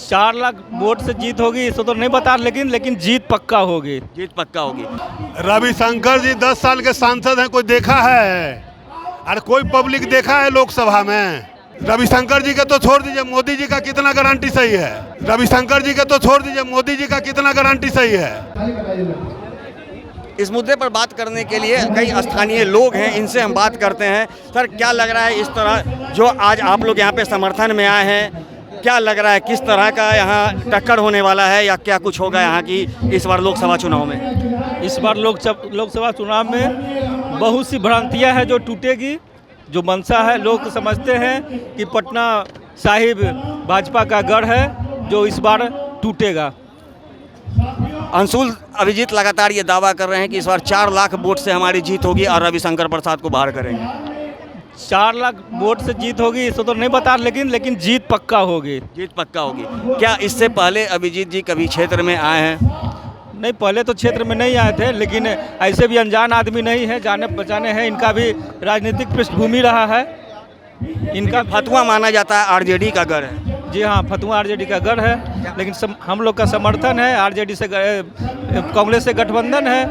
4 lakh vote से जीत होगी इसको तो नहीं बता, लेकिन जीत पक्का होगी। जीत पक्का होगी। रविशंकर जी 10 साल के सांसद हैं, कोई देखा है? अरे कोई पब्लिक देखा है लोकसभा में? रविशंकर जी का तो छोड़ दीजिए, मोदी जी का कितना गारंटी सही है? रविशंकर जी का तो छोड़ दीजिए, मोदी जी का कितना गारंटी सही है? इस मुद्दे पर बात करने के लिए कई स्थानीय लोग हैं, इनसे हम बात करते हैं। सर, क्या लग रहा है इस तरह जो आज आप लोग यहाँ पे समर्थन में आए हैं, क्या लग रहा है किस तरह का यहाँ टक्कर होने वाला है या क्या कुछ होगा यहाँ की इस बार लोकसभा चुनाव में? इस बार लोकसभा चुनाव में बहुत सी भ्रांतियां हैं जो टूटेगी। जो मंशा है, लोग समझते हैं कि पटना साहिब भाजपा का गढ़ है, जो इस बार टूटेगा। अंशुल अभिजीत लगातार ये दावा कर रहे हैं कि इस बार 4 लाख वोट से हमारी जीत होगी और रविशंकर प्रसाद को बाहर करेंगे। 4 लाख वोट से जीत होगी इसको तो नहीं बता, लेकिन जीत पक्का होगी। जीत पक्का होगी। क्या इससे पहले अभिजीत जी कभी क्षेत्र में आए हैं? नहीं, पहले तो क्षेत्र में नहीं आए थे, लेकिन ऐसे भी अनजान आदमी नहीं है, जाने पहचाने हैं। इनका भी राजनीतिक पृष्ठभूमि रहा है। इनका फतुआ माना जाता है आरजेडी का गढ़ है। जी हाँ, फतुआ आरजेडी का गढ़ है, लेकिन हम लोग का समर्थन है। आरजेडी से कांग्रेस से गठबंधन है,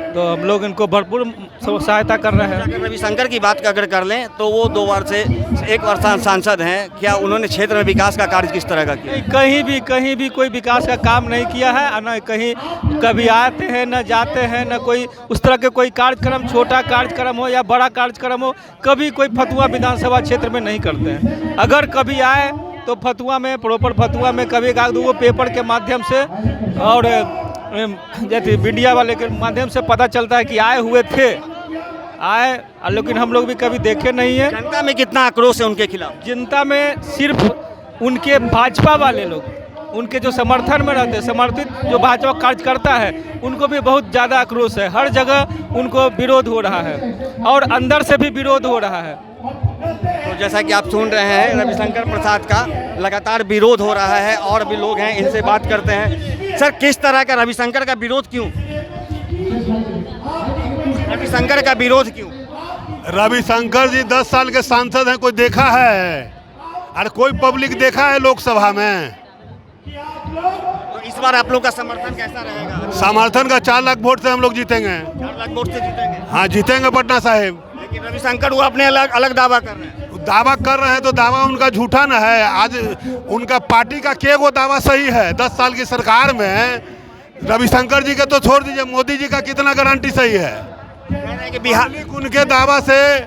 तो हम लोग इनको भरपूर सहायता कर रहे हैं। अगर रविशंकर की बात अगर कर लें तो वो 2 बार से 1 वर्ष सांसद हैं। क्या उन्होंने क्षेत्र में विकास का कार्य किस तरह का किया? कहीं भी कोई विकास का काम नहीं किया है। न कहीं कभी आते हैं, न जाते हैं, न कोई उस तरह के कोई कार्यक्रम, छोटा कार्यक्रम हो या बड़ा कार्यक्रम हो, कभी कोई फतुआ विधानसभा क्षेत्र में नहीं करते हैं। अगर कभी आए तो फतुआ में, प्रॉपर फतुआ में कभी एक दो पेपर के माध्यम से और जैसे मीडिया वाले के माध्यम से पता चलता है कि आए हुए थे, लेकिन हम लोग भी कभी देखे नहीं है। जनता में कितना आक्रोश है उनके खिलाफ? जनता में सिर्फ उनके भाजपा वाले लोग, उनके जो समर्थन में रहते, समर्थित जो भाजपा कार्यकर्ता है, उनको भी बहुत ज़्यादा आक्रोश है। हर जगह उनको विरोध हो रहा है और अंदर से भी विरोध हो रहा है। तो जैसा कि आप सुन रहे हैं, रविशंकर प्रसाद का लगातार विरोध हो रहा है और भी लोग हैं, इनसे बात करते हैं। सर, किस तरह का रविशंकर का विरोध क्यों? रविशंकर का विरोध क्यों? रविशंकर जी 10 साल के सांसद हैं, कोई देखा है? अरे कोई पब्लिक देखा है लोकसभा में? तो इस बार आप लोग का समर्थन कैसा रहेगा? समर्थन का 4 लाख वोट से हम लोग जीतेंगे। 4 लाख वोट से जीतेंगे? हाँ, जीतेंगे पटना साहिब। लेकिन रविशंकर वो अपने अलग दावा कर रहे हैं। दावा कर रहे हैं तो दावा उनका झूठा न है। आज उनका पार्टी का के वो दावा सही है? 10 साल की सरकार में रविशंकर जी का तो छोड़ दीजिए, मोदी जी का कितना गारंटी सही है? कि बिहार उनके दावा से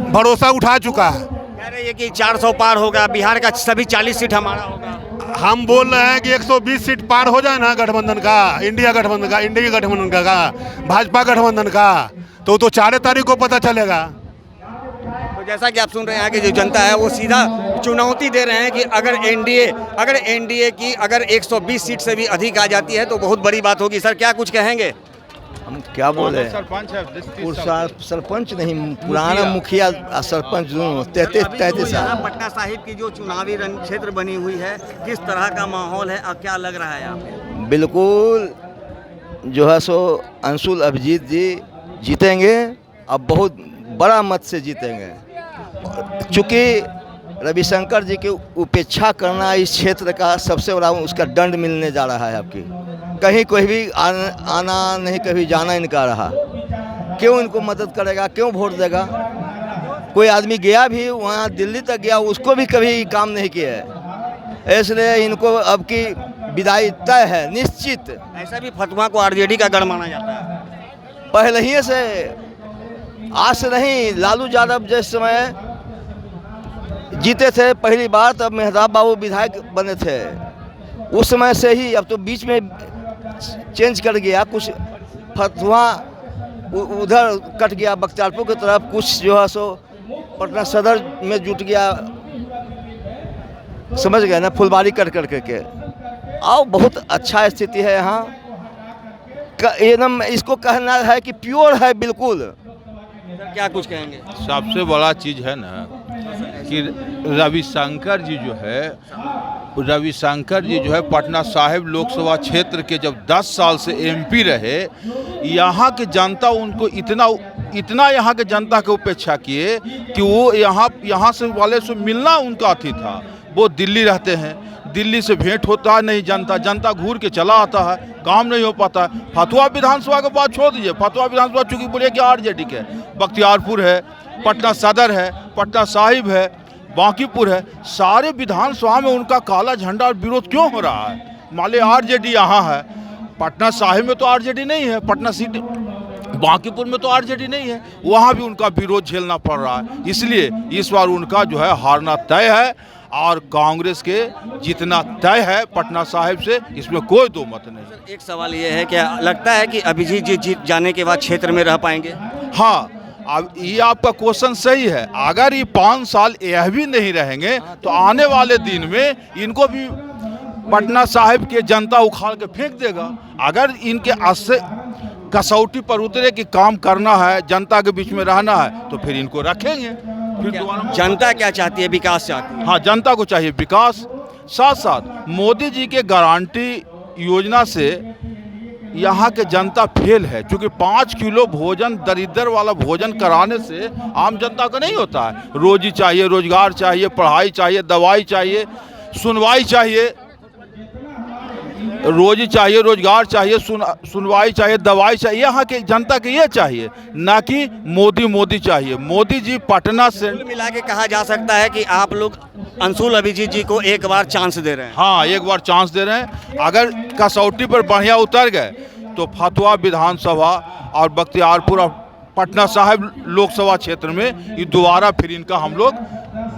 भरोसा उठा चुका है। कह रहे हैं कि 400 पार होगा, बिहार का सभी 40 सीट हमारा होगा। हम बोल रहे हैं कि 120 सीट पार हो जाए ना गठबंधन का, इंडिया गठबंधन का, भाजपा गठबंधन का, तो 4 तारीख को पता चलेगा। तो जैसा कि आप सुन रहे हैं, यहाँ की जो जनता है वो सीधा चुनौती दे रहे हैं कि अगर एनडीए की 120 सीट से भी अधिक आ जाती है तो बहुत बड़ी बात होगी। सर, क्या कुछ कहेंगे? हम क्या बोले? सरपंच नहीं, पुराना मुखिया सरपंच दोनों 33 साल। पटना साहिब की जो चुनावी रण क्षेत्र बनी हुई है, किस तरह का माहौल है और क्या लग रहा है यहाँ पे? बिल्कुल जो है सो अंशुल अभिजीत जी जीतेंगे, अब बहुत बड़ा मत से जीतेंगे। चूँकि रविशंकर जी की उपेक्षा करना इस क्षेत्र का सबसे बड़ा उसका दंड मिलने जा रहा है। आपकी कहीं कोई भी आना नहीं, कभी जाना इनका रहा। क्यों इनको मदद करेगा? क्यों वोट देगा? कोई आदमी गया भी वहाँ दिल्ली तक गया, उसको भी कभी काम नहीं किया है। इसलिए इनको अब की विदाई तय है, निश्चित। ऐसा भी फतुआ को आरजेडी का गढ़ माना जाता है पहले ही से, आज से नहीं। लालू यादव जिस समय जीते थे पहली बार, तब मेहताब बाबू विधायक बने थे, उस समय से ही। अब तो बीच में चेंज कर गया, कुछ फतुआ उधर कट गया बख्तियारपुर की तरफ, कुछ जो है सो पटना सदर में जुट गया, समझ गए ना, फुलबाड़ी कट करके। आओ, बहुत अच्छा स्थिति है यहाँ। एकदम इसको कहना है कि प्योर है बिल्कुल। क्या कुछ कहेंगे? सबसे बड़ा चीज़ है ना कि रविशंकर जी जो है पटना साहिब लोकसभा क्षेत्र के जब 10 साल से एमपी रहे, यहाँ के जनता उनको इतना यहाँ के जनता की उपेक्षा किए कि वो यहाँ से वाले से मिलना उनका अथी था। वो दिल्ली रहते हैं, दिल्ली से भेंट होता है नहीं जनता घूर के चला आता है, काम नहीं हो पाता है। फतुहा विधानसभा के बात छोड़ दीजिए, फतुहा विधानसभा चूंकि बोलिए कि आरजेडी के, बख्तियारपुर है, पटना सदर है, पटना साहिब है, बांकीपुर है, सारे विधानसभा में उनका काला झंडा और विरोध क्यों हो रहा है? मान लीजिए आरजेडी यहाँ है, पटना साहिब में तो आरजेडी नहीं है, पटना सिटी बांकीपुर में तो आरजेडी नहीं है, वहाँ भी उनका विरोध झेलना पड़ रहा है। इसलिए इस बार उनका जो है हारना तय है और कांग्रेस के जीतना तय है पटना साहिब से, इसमें कोई दो मत नहीं। एक सवाल ये है, क्या लगता है कि अभिजीत जी जीत जाने के बाद क्षेत्र में रह पाएंगे? हाँ, अब ये आपका क्वेश्चन सही है। अगर ये 5 साल यह भी नहीं रहेंगे तो आने वाले दिन में इनको भी पटना साहिब के जनता उखाड़ के फेंक देगा। अगर इनके अस्से कसौटी पर उतरे कि काम करना है, जनता के बीच में रहना है, तो फिर इनको रखेंगे। फिर दोबारा जनता क्या चाहती है? विकास चाहती है। हाँ, जनता को चाहिए विकास। साथ साथ मोदी जी के गारंटी योजना से यहाँ के जनता फेल है, क्योंकि 5 किलो भोजन, दरिद्र वाला भोजन कराने से आम जनता को नहीं होता है। रोजी चाहिए, रोजगार चाहिए, पढ़ाई चाहिए, दवाई चाहिए, सुनवाई चाहिए। रोजी चाहिए, रोजगार चाहिए, सुनवाई चाहिए, दवाई चाहिए, यहाँ के जनता के ये चाहिए, ना कि मोदी चाहिए। मोदी जी पटना से कुल मिला के कहा जा सकता है कि आप लोग अंशुल अभिजीत जी को एक बार चांस दे रहे हैं। हाँ, एक बार चांस दे रहे हैं। अगर कसौटी पर बढ़िया उतर गए तो फतुहा विधानसभा और बख्तियारपुर और पटना साहिब लोकसभा क्षेत्र में ये दोबारा फिर इनका हम लोग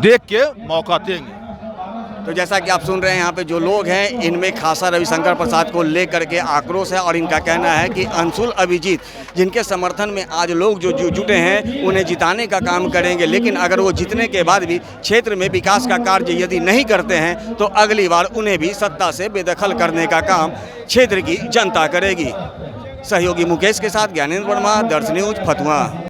देख के मौका देंगे। तो जैसा कि आप सुन रहे हैं, यहाँ पे जो लोग हैं इनमें खासा रविशंकर प्रसाद को लेकर के आक्रोश है और इनका कहना है कि अंशुल अभिजीत जिनके समर्थन में आज लोग जो जुटे हैं उन्हें जिताने का काम करेंगे, लेकिन अगर वो जीतने के बाद भी क्षेत्र में विकास का कार्य यदि नहीं करते हैं तो अगली बार उन्हें भी सत्ता से बेदखल करने का काम क्षेत्र की जनता करेगी। सहयोगी मुकेश के साथ ज्ञानेंद्र वर्मा, दर्श न्यूज, फतुहा।